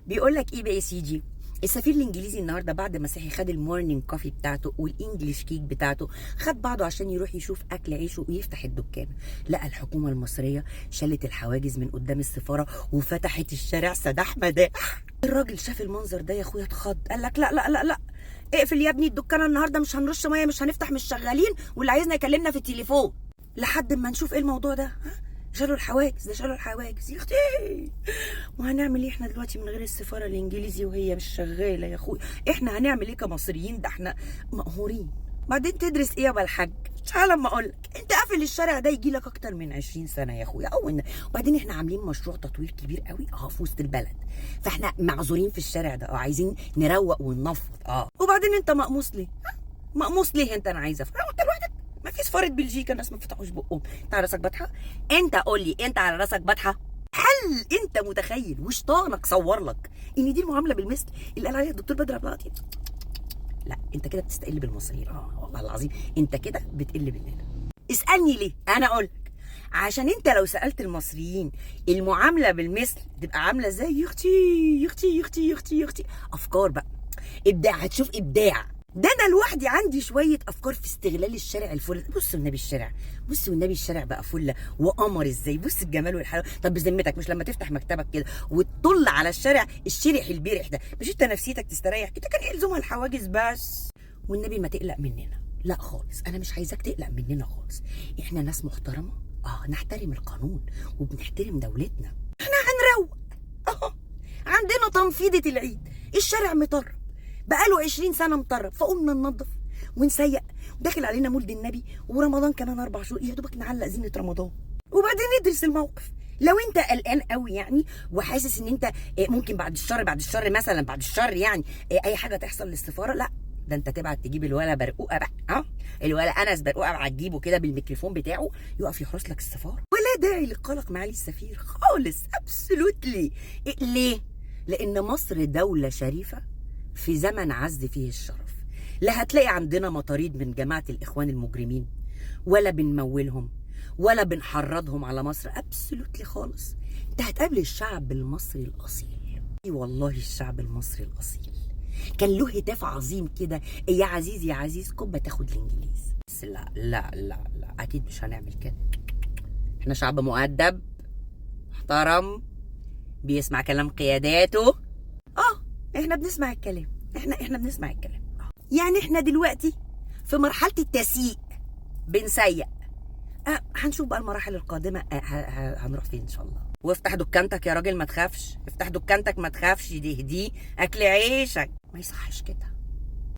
بيقول لك ايه بقى يا سيدي؟ السفير الانجليزي النهارده بعد ما صحي خد المورنينج كوفي بتاعته والانجليش كيك بتاعته، خد بعضه عشان يروح يشوف اكل عيشه ويفتح الدكان. لقى الحكومه المصريه شالت الحواجز من قدام السفاره وفتحت الشارع سداح مداح. الراجل شاف المنظر ده يا اخويا اتخض، قال لك لا لا لا لا، اقفل يا ابني الدكان النهارده، مش هنرش ميه، مش هنفتح، مش شغالين، واللي عايزنا يكلمنا في التليفون لحد ما نشوف ايه الموضوع ده. شالوا الحواجز، ده شالوا الحواجز يا اختي. وهنعمل ايه احنا دلوقتي من غير السفاره الانجليزي وهي مش شغاله يا اخويا؟ احنا هنعمل ايه كمصريين؟ ده احنا مقهورين. بعدين تدرس ايه يا بالحاج؟ تعالى لما اقول لك، انت قافل الشارع ده يجي لك اكتر من 20 سنه يا اخويا. وبعدين احنا عاملين مشروع تطوير كبير قوي في وسط البلد، فاحنا معذورين في الشارع ده، عايزين نروق وننفض. وبعدين انت مقموص ليه؟ مقموص ليه انت؟ انا عايزه افهم. انت لوحدك؟ ما في سفاره بلجيكا الناس ما فتحوش بقهم. انت على راسك بطحه؟ انت قول لي، انت على راسك بطحه؟ هل انت متخيل وشطانك صور لك ان دي المعامله بالمثل اللي قال عليها الدكتور بدر عبد العاطي؟ لا، انت كده بتستقل بالمصريين. والله العظيم انت كده بتقل بالله. اسالني ليه؟ انا اقول لك، عشان انت لو سالت المصريين المعامله بالمثل تبقى عامله ازاي يا اختي يا اختي يا اختي يا اختي يا اختي، افكار بقى، ابداع، هتشوف ابداع. ده انا لوحدي عندي شويه افكار في استغلال الشارع الفل. بص والنبي الشارع، بص والنبي الشارع بقى فله وقمر ازاي، بص الجمال والحلاوه. طب بذمتك مش لما تفتح مكتبك كده وتطل على الشارع الشرح البرح ده، مش انت نفسيتك تستريح؟ انت كان يلزمها الحواجز بس. والنبي ما تقلق مننا، لا خالص، انا مش عايزاك تقلق مننا خالص. احنا ناس محترمه، نحترم القانون وبنحترم دولتنا. احنا هنروق. عندنا تنفيضه العيد، الشارع مطرب بقاله 20 سنه مطرب، فقلنا ننظف ونسيق. داخل علينا مولد النبي ورمضان كمان 4 شهور، يا دوبك نعلق زينه رمضان وبعدين ندرس الموقف. لو انت قلقان قوي يعني وحاسس ان انت ممكن بعد الشر مثلا، بعد الشر يعني اي حاجه تحصل للسفاره، لا ده انت تبعت تجيب الولا برقوقه بقى، الولا انس برقوقه بقى، تجيبه كده بالميكروفون بتاعه يقف يحرس لك السفاره. ولا داعي للقلق معالي السفير خالص، ابسولوتلي. ليه؟ لان مصر دوله شريفه في زمن عز فيه الشرف. لا هتلاقي عندنا مطاريد من جماعه الاخوان المجرمين، ولا بنمولهم، ولا بنحرضهم على مصر، ابسولوتلي خالص. انت هتقابل الشعب المصري الاصيل. والله الشعب المصري الاصيل كان له هتاف عظيم كده، يا عزيز يا عزيز كوبا تاخد الانجليز. بس لا لا لا لا، اكيد مش هنعمل كده. احنا شعب مؤدب محترم بيسمع كلام قياداته. احنا بنسمع الكلام، احنا بنسمع الكلام. يعني احنا دلوقتي في مرحله التسييق، بنسيق. هنشوف بقى المراحل القادمه هنروح فين ان شاء الله. وافتح دكانتك يا راجل، ما تخافش، افتح دكانتك ما تخافش، دي اكل عيشك. ما يصحش كده.